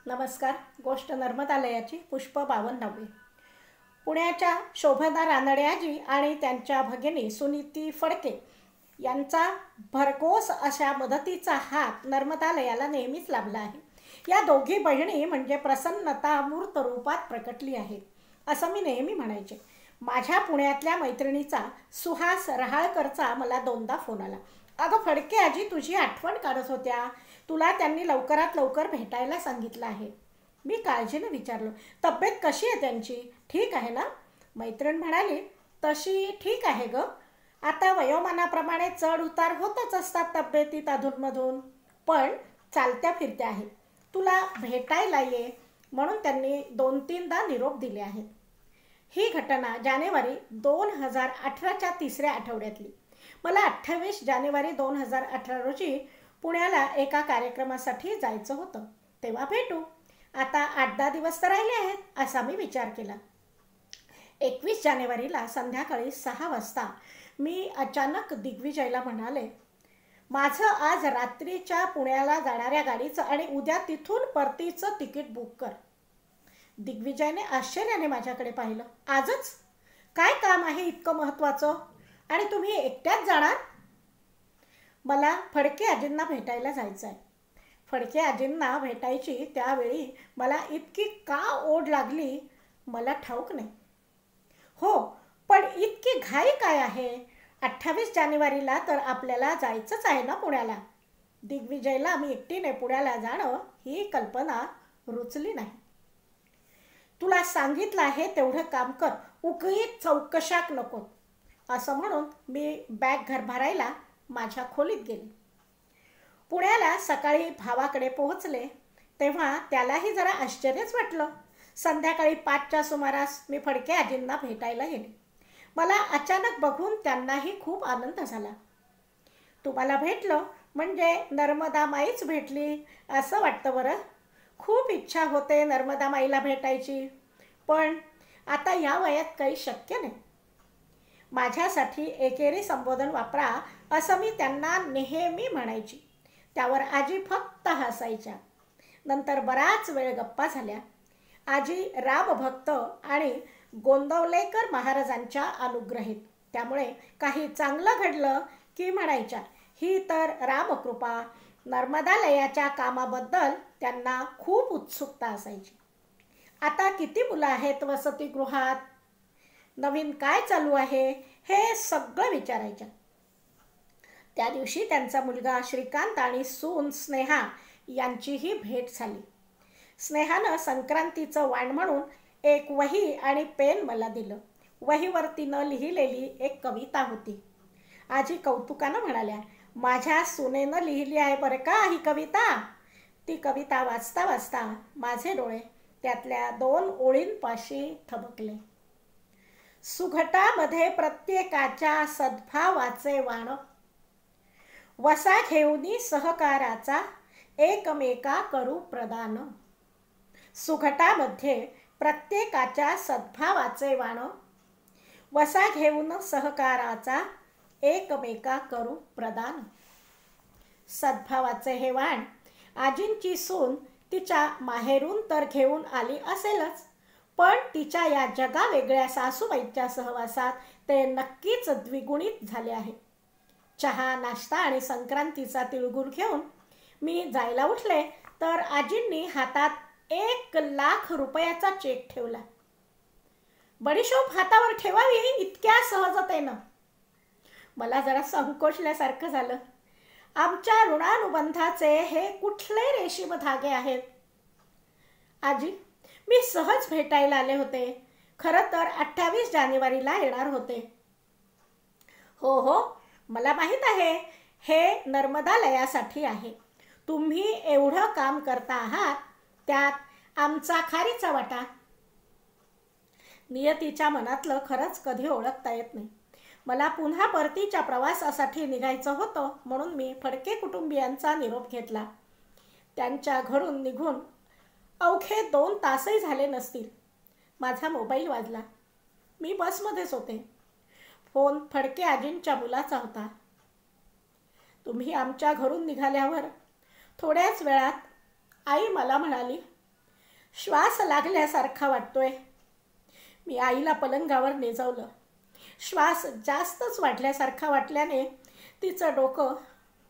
नमस्कार. गोष्ट नर्मदालयाची पुष्प 52वी. पुण्याच्या शोभना रानडे आजी आणि त्यांच्या भगिनी सुनीती फडके यांचा भरघोस अशा मदतीचा हात नर्मदालयाला नेहमीच लाभला आहे. या दोघी बहिणी म्हणजे प्रसन्नता मूर्त रूपात प्रकटली आहे असं मी नेहमी म्हणायचे. माझ्या पुण्यातल्या मैत्रिणीचा सुहास रहाळकरचा मला दोनदा फोन आला. अगं फडके आजी, तुझी आठवण काढत होत्या. तुला त्यांनी लवकरात लवकर भेटायला सांगितलं आहे. मी काळजीने विचारलं, तब्येत कशी आहे त्यांची? ठीक आहे ना? मैत्रीण म्हणाली, तशी ठीक आहे ग. आता वयोमानाप्रमाणे चढ उतार होतच असतात तब्येतीत अधूनमधून, पण चालत्या फिरत्या आहेत. तुला भेटायला ये म्हणून त्यांनी 2-3दा निरोप दिले आहेत. ही घटना जानेवारी 2018च्या तिसऱ्या आठवड्यातली. मला 28 जानेवारी 2018 रोजी पुण्याला एका कार्यक्रमासाठी जायचं होतं. तेव्हा भेटू. आता 8-10 दिवस तर राहिले आहेत असा मी विचार केला. 21 जानेवारीला संध्याकाळी 6 वाजता मी अचानक दिग्विजयला म्हणाले, माझं आज रात्रीच्या पुण्याला जाणाऱ्या गाडीचं आणि उद्या तिथून परतीचं तिकीट बुक कर. दिग्विजयने आश्चर्याने माझ्याकडे पाहिलं. आजच? काय काम आहे इतकं महत्त्वाचं? आणि तुम्ही एकट्याच जाणार? मला फडके आजींना भेटायला जायचं आहे. फडके आजींना भेटायची त्यावेळी मला इतकी का ओढ लागली मला ठाऊक नाही. हो, पण इतकी घाई काय आहे? 28 जानेवारीला तर आपल्याला जायचंच आहे ना पुण्याला. दिग्विजयला मी एकटीने पुण्याला जाणं ही कल्पना रुचली नाही. तुला सांगितलं आहे तेवढं काम कर, उकळीत चौकशाक नको असं म्हणून मी बॅग घर भरायला माझ्या खोलीत गेले. पुण्याला सकाळी भावाकडे पोहोचले तेव्हा त्यालाही जरा आश्चर्यच वाटलं. संध्याकाळी 5च्या सुमारास मी फडके आजींना भेटायला गेले. मला अचानक बघून त्यांनाही खूप आनंद झाला. तुम्हाला भेटलं म्हणजे नर्मदा माईच भेटली असं वाटतं बरं. खूप इच्छा होते नर्मदा माईला भेटायची, पण आता या वयात काही शक्य नाही. माझ्यासाठी एकेरी संबोधन वापरा असं मी त्यांना नेहमी म्हणायची. त्यावर आजी फक्त हसायच्या. नंतर बराच वेळ गप्पा झाल्या. आजी रामभक्त आणि गोंदवलेकर महाराजांच्या अनुग्रहित, त्यामुळे काही चांगलं घडलं की म्हणायच्या, ही तर रामकृपा. नर्मदालयाच्या कामाबद्दल त्यांना खूप उत्सुकता असायची. आता किती मुलं आहेत वसतिगृहात? नवीन काय चालू आहे? हे सगळं विचारायच्या. त्या दिवशी त्यांचा मुलगा श्रीकांत आणि सून स्नेहा यांचीही भेट झाली. स्नेहानं संक्रांतीचं वाण म्हणून एक वही आणि पेन मला दिलं. वहीवर तिनं लिहिलेली एक कविता होती. आजी कौतुकानं म्हणाल्या, माझ्या सुनेनं लिहिली आहे बरं का ही कविता. ती कविता वाचता वाचता माझे डोळे त्यातल्या 2 ओळींपाशी थबकले. सुघटामध्ये प्रत्येकाच्या सद्भावाचे वाण, वसा घेऊनी सहकाराचा एकमेका करू प्रदान. सुघटामध्ये प्रत्येकाच्या सद्भावाचे वाण, वसा घेऊन सहकाराचा एकमेका करू प्रदान. सद्भावाचे हे वाण आजींची सून तिच्या माहेरून तर घेऊन आली असेलच, पण तिच्या या जगा वेगळ्या सासूबाईंच्या सहवासात ते नक्कीच द्विगुणित झाले आहे. चहा, नाश्ता आणि संक्रांतीचा तिळगुळ घेऊन मी जायला उठले तर आजींनी हातात 1,00,000 रुपयाचा चेक ठेवला. बडीशोप हातावर ठेवावी इतक्या सहजतेनं? मला जरा संकोचल्यासारखं झालं. आमच्या ऋणानुबंधाचे हे कुठले रेशीम धागे आहेत? आजी, मी सहज भेटायला आले होते. खरं तर 28 जानेवारीला येणार होते. हो हो, मला माहीत आहे. हे नर्मदालयासाठी आहे. तुम्ही एवढं काम करता आहात, त्यात आमचा खारीचा वाटा. नियतीच्या मनातलं खरंच कधी ओळखता येत नाही. मला पुन्हा परतीच्या प्रवासासाठी निघायचं होतं म्हणून मी फडके कुटुंबियांचा निरोप घेतला. त्यांच्या घरून निघून अवघे 2 तासही झाले नसतील. माझा मोबाईल वाजला. मी बसमध्येच होते. फोन फडके आजींच्या मुलाचा होता. तुम्ही आमच्या घरून निघाल्यावर थोड्याच वेळात आई मला म्हणाली, श्वास लागल्यासारखा वाटतोय. मी आईला पलंगावर निजवलं. श्वास जास्तच वाढल्यासारखा वाटल्याने तिचं डोकं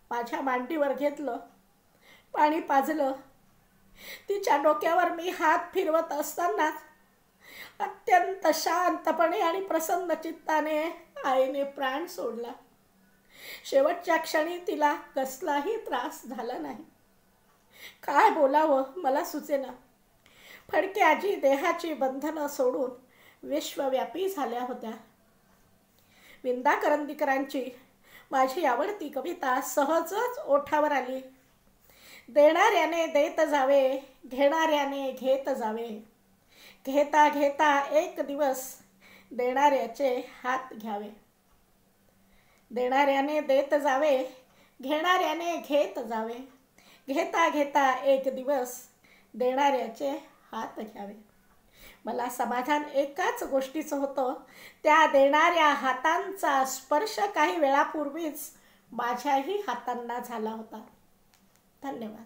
माझ्या मांडीवर घेतलं. पाणी पाजलं. तिच्या डोक्यावर मी हात फिरवत असतानाच अत्यंत शांतपणे आणि प्रसन्न चित्ताने आईने प्राण सोडला. शेवटच्या क्षणी तिला कसलाही त्रास झाला नाही. काय बोलावं मला सुचेना. फडके आजी देहाची बंधनं सोडून विश्वव्यापी झाल्या होत्या. विंदा करंदीकरांची माझी आवडती कविता सहजच ओठावर आली. देणाऱ्याने देत जावे, घेणाऱ्याने घेत जावे, घेता घेता एक दिवस देणाऱ्याचे हात घ्यावे. देणाऱ्याने देत जावे, घेणाऱ्याने घेत जावे, घेता घेता एक दिवस देणाऱ्याचे हात घ्यावे. मला समाधान एकाच गोष्टीचं होतं, त्या देणाऱ्या हातांचा स्पर्श काही वेळापूर्वीच माझ्याही हातांना झाला होता. धन्यवाद.